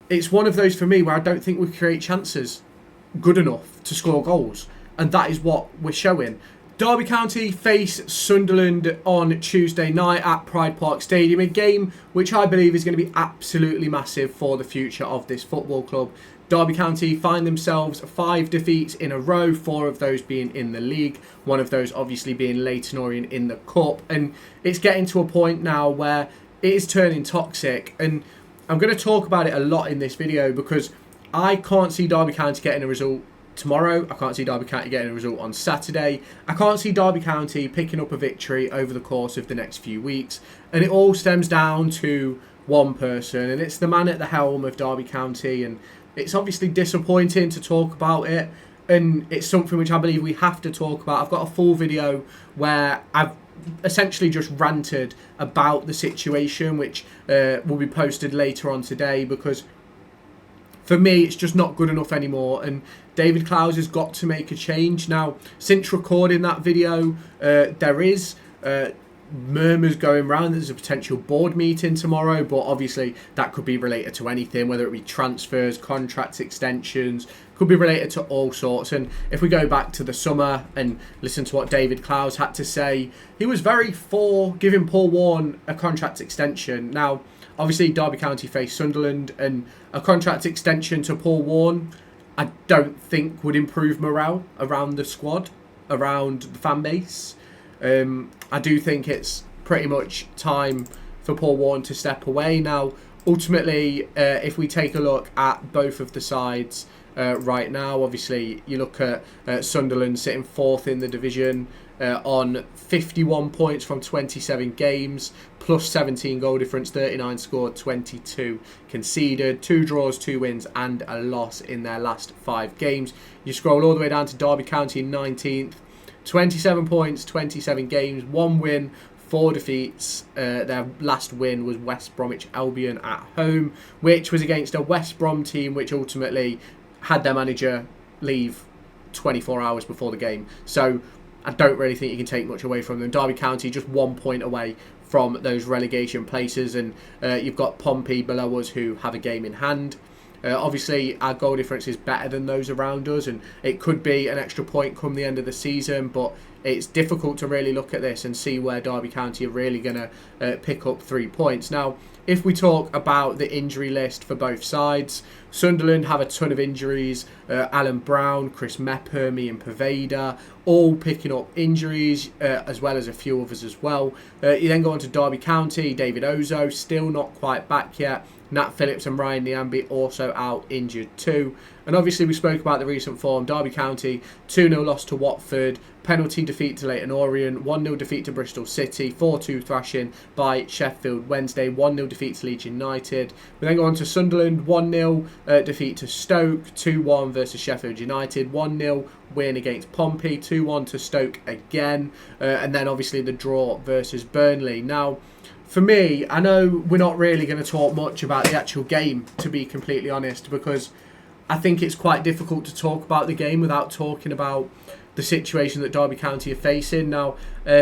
it's one of those for me where I don't think we create chances good enough to score goals, and that is what we're showing. Derby County face Sunderland on Tuesday night at Pride Park Stadium, a game which I believe is going to be absolutely massive for the future of this football club. Derby County find themselves 5 defeats in a row, 4 of those being in the league, one of those obviously being Leyton Orient in the cup, and it's getting to a point now where it is turning toxic, and I'm going to talk about it a lot in this video because I can't see Derby County getting a result tomorrow. I can't see Derby County getting a result on Saturday. I can't see Derby County picking up a victory over the course of the next few weeks. And it all stems down to one person, and it's the man at the helm of Derby County. And it's obviously disappointing to talk about it, and it's something which I believe we have to talk about. I've got a full video where I've essentially just ranted about the situation, which will be posted later on today, because for me, it's just not good enough anymore, and David Clowes has got to make a change. Now, since recording that video, there is murmurs going around. There's a potential board meeting tomorrow, but obviously that could be related to anything, whether it be transfers, contract extensions, could be related to all sorts. And if we go back to the summer and listen to what David Clowes had to say, he was very for giving Paul Warne a contract extension. Now, obviously, Derby County face Sunderland, and a contract extension to Paul Warne, I don't think would improve morale around the squad, around the fan base. I do think it's pretty much time for Paul Warne to step away. Now, ultimately, if we take a look at both of the sides right now, obviously, you look at Sunderland sitting 4th in the division on 51 points from 27 games, plus 17 goal difference, 39 scored, 22 conceded, 2 draws, 2 wins and a loss in their last 5 games. You scroll all the way down to Derby County in 19th, 27 points, 27 games, 1 win, 4 defeats. Their last win was West Bromwich Albion at home, which was against a West Brom team which ultimately had their manager leave 24 hours before the game. So I don't really think you can take much away from them. Derby County just 1 point away from those relegation places, and you've got Pompey below us who have a game in hand. Obviously, our goal difference is better than those around us, and it could be an extra point come the end of the season, but it's difficult to really look at this and see where Derby County are really going to pick up 3 points. Now, if we talk about the injury list for both sides, Sunderland have a ton of injuries. Alan Brown, Chris Mepham, Ian Pervader, all picking up injuries, as well as a few others as well. You then go on to Derby County, David Ozo, still not quite back yet. Nat Phillips and Ryan Niambi also out injured too. And obviously we spoke about the recent form. Derby County, 2-0 loss to Watford, penalty defeat to Leyton Orient, 1-0 defeat to Bristol City, 4-2 thrashing by Sheffield Wednesday, 1-0 defeat to Leeds United. We then go on to Sunderland, 1-0 defeat to Stoke, 2-1 versus Sheffield United, 1-0 win against Pompey, 2-1 to Stoke again, and then obviously the draw versus Burnley. Now, for me, I know we're not really going to talk much about the actual game, to be completely honest, because I think it's quite difficult to talk about the game without talking about the situation that Derby County are facing. Now, I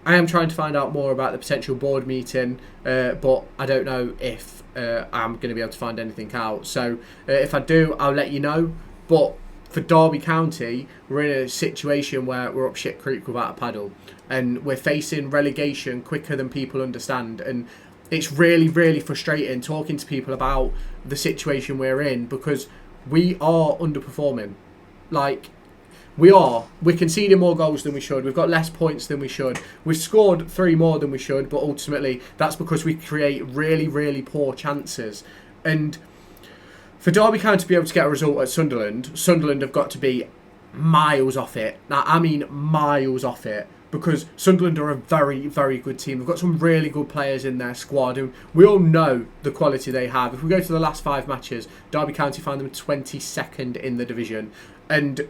am trying to find out more about the potential board meeting, but I don't know if I'm going to be able to find anything out. So if I do, I'll let you know. But for Derby County, we're in a situation where we're up shit creek without a paddle, and we're facing relegation quicker than people understand. And it's really, really frustrating talking to people about the situation we're in, because we are underperforming. Like, we're conceding more goals than we should. We've got less points than we should. We've scored 3 more than we should, but ultimately that's because we create really, really poor chances. And for Derby County to be able to get a result at Sunderland have got to be miles off it. Now, I mean miles off it, because Sunderland are a very, very good team. They've got some really good players in their squad, and we all know the quality they have. If we go to the last 5 matches, Derby County found them 22nd in the division. And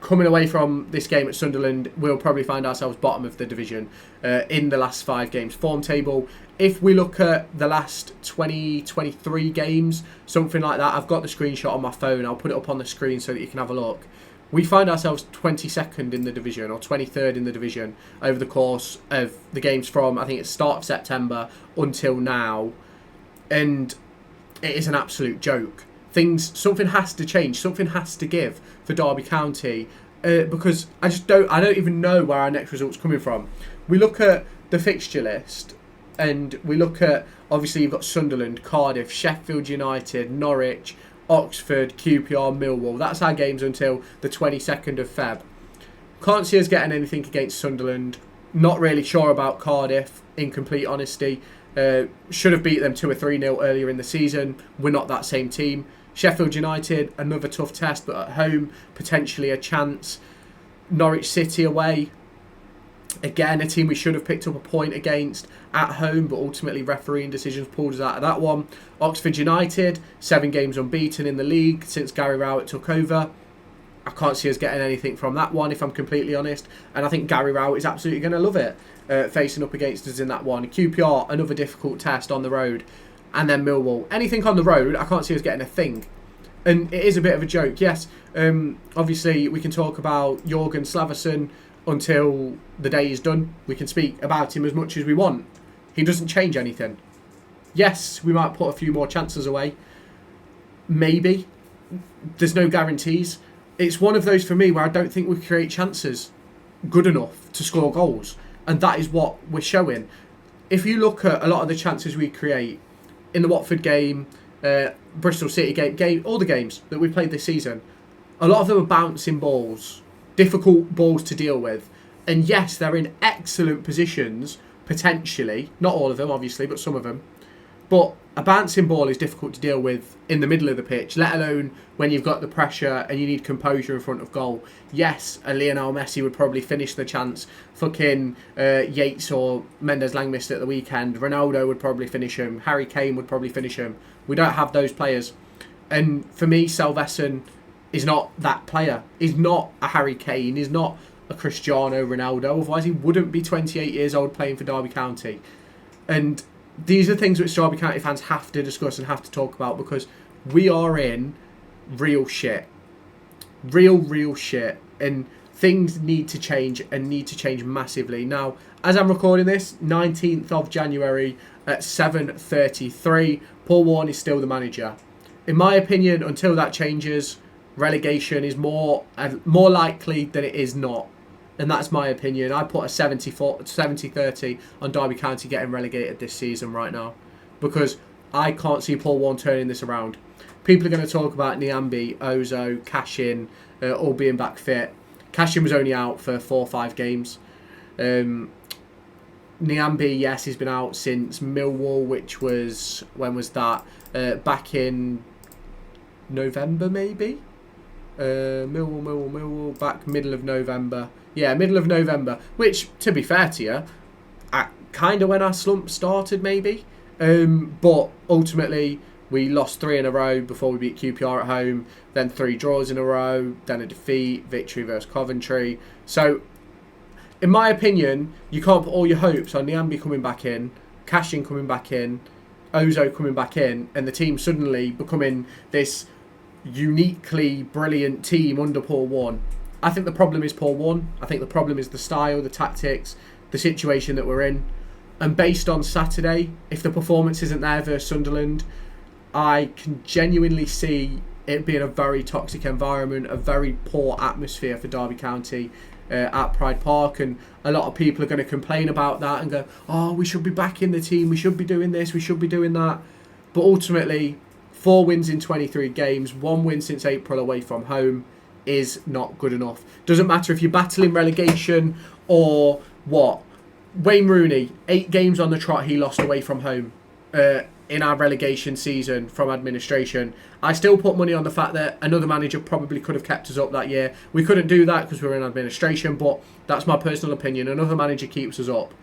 coming away from this game at Sunderland, we'll probably find ourselves bottom of the division in the last 5 games form table. If we look at the last 23 games, something like that, I've got the screenshot on my phone. I'll put it up on the screen so that you can have a look. We find ourselves 22nd in the division, or 23rd in the division, over the course of the games from, I think it's start of September until now. And it is an absolute joke. Something has to change. Something has to give for Derby County, because I don't even know where our next result's coming from. We look at the fixture list, and we look at, obviously you've got Sunderland, Cardiff, Sheffield United, Norwich, Oxford, QPR, Millwall. That's our games until the 22nd of Feb. Can't see us getting anything against Sunderland. Not really sure about Cardiff, in complete honesty. Should have beat them 2 or 3-0 earlier in the season. We're not that same team. Sheffield United, another tough test, but at home, potentially a chance. Norwich City away, again, a team we should have picked up a point against at home, but ultimately refereeing decisions pulled us out of that one. Oxford United, 7 games unbeaten in the league since Gary Rowett took over. I can't see us getting anything from that one, if I'm completely honest. And I think Gary Rowett is absolutely going to love it, facing up against us in that one. QPR, another difficult test on the road. And then Millwall. Anything on the road, I can't see us getting a thing. And it is a bit of a joke, yes. Obviously, we can talk about Jorgen Slaverson until the day is done. We can speak about him as much as we want. He doesn't change anything. Yes, we might put a few more chances away. Maybe. There's no guarantees. It's one of those for me where I don't think we create chances good enough to score goals. And that is what we're showing. If you look at a lot of the chances we create in the Watford game, Bristol City game, all the games that we've played this season, a lot of them are bouncing balls, difficult balls to deal with. And yes, they're in excellent positions, potentially. Not all of them, obviously, but some of them. But a bouncing ball is difficult to deal with in the middle of the pitch, let alone when you've got the pressure and you need composure in front of goal. Yes, a Lionel Messi would probably finish the chance. Fucking Yates or Mendes-Lang missed at the weekend. Ronaldo would probably finish him. Harry Kane would probably finish him. We don't have those players. And for me, Salvesen is not that player. He's not a Harry Kane. He's not a Cristiano Ronaldo. Otherwise, he wouldn't be 28 years old playing for Derby County. And these are things which Derby County fans have to discuss and have to talk about, because we are in real shit. Real shit. And things need to change, and need to change massively. Now, as I'm recording this, 19th of January at 7:33, Paul Warne is still the manager. In my opinion, until that changes, relegation is more likely than it is not. And that's my opinion. I put a 70-30 on Derby County getting relegated this season right now, because I can't see Paul Warne turning this around. People are going to talk about Nyambe, Ozo, Cashin, all being back fit. Cashin was only out for 4 or 5 games. Nyambe, yes, he's been out since Millwall, which was, when was that? Back in November, maybe? Millwall, back middle of November. Yeah, middle of November, which, to be fair to you, kind of when our slump started, maybe. But ultimately, we lost 3 in a row before we beat QPR at home, then 3 draws in a row, then a defeat, victory versus Coventry. So, in my opinion, you can't put all your hopes on Nyambe coming back in, Cashin coming back in, Ozo coming back in, and the team suddenly becoming this uniquely brilliant team under Paul Warne. I think the problem is Paul Warne. I think the problem is the style, the tactics, the situation that we're in. And based on Saturday, if the performance isn't there versus Sunderland, I can genuinely see it being a very toxic environment, a very poor atmosphere for Derby County at Pride Park. And a lot of people are going to complain about that and go, oh, we should be back in the team, we should be doing this, we should be doing that. But ultimately, 4 wins in 23 games, 1 win since April away from home is not good enough. Doesn't matter if you're battling relegation or what. Wayne Rooney, 8 games on the trot he lost away from home in our relegation season from administration. I still put money on the fact that another manager probably could have kept us up that year. We couldn't do that because we were in administration, but that's my personal opinion. Another manager keeps us up.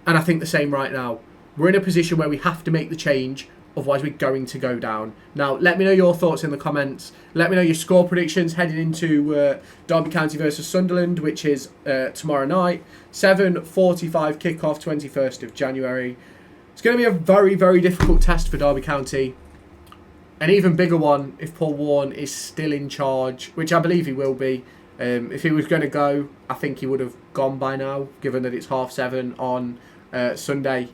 And I think the same right now. We're in a position where we have to make the change, otherwise we're going to go down. Now, let me know your thoughts in the comments. Let me know your score predictions heading into Derby County versus Sunderland, which is tomorrow night. 7:45 kickoff, 21st of January. It's going to be a very, very difficult test for Derby County. An even bigger one if Paul Warne is still in charge, which I believe he will be. If he was going to go, I think he would have gone by now, given that it's 7:30 on Sunday.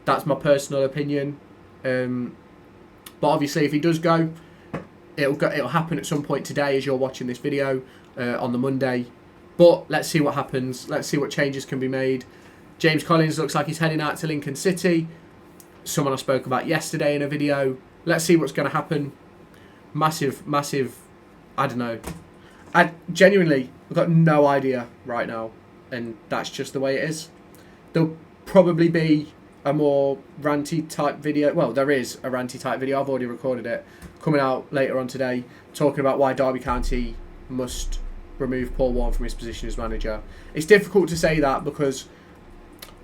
That's my personal opinion. But obviously, if he does go, it'll happen at some point today as you're watching this video on the Monday. But let's see what happens. Let's see what changes can be made. James Collins looks like he's heading out to Lincoln City. Someone I spoke about yesterday in a video. Let's see what's going to happen. Massive, I don't know. I've got no idea right now. And that's just the way it is. There'll probably be a more ranty type video. Well, there is a ranty type video. I've already recorded it. Coming out later on today. Talking about why Derby County must remove Paul Warne from his position as manager. It's difficult to say that because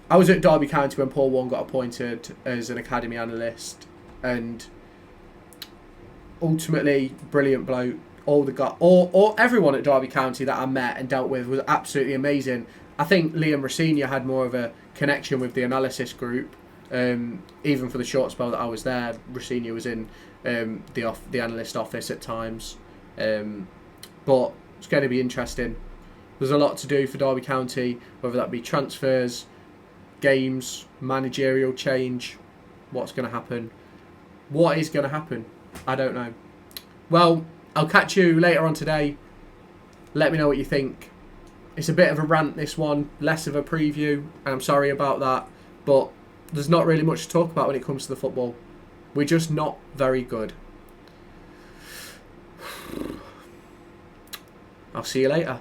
I was at Derby County when Paul Warne got appointed as an academy analyst, and ultimately brilliant bloke. Everyone at Derby County that I met and dealt with was absolutely amazing. I think Liam Rossignol had more of a connection with the analysis group. Even for the short spell that I was there, Rossignol was in the analyst office at times. But it's going to be interesting. There's a lot to do for Derby County, whether that be transfers, games, managerial change. What's going to happen? What is going to happen? I don't know. Well, I'll catch you later on today. Let me know what you think. It's a bit of a rant, this one, less of a preview, and I'm sorry about that, but there's not really much to talk about when it comes to the football. We're just not very good. I'll see you later.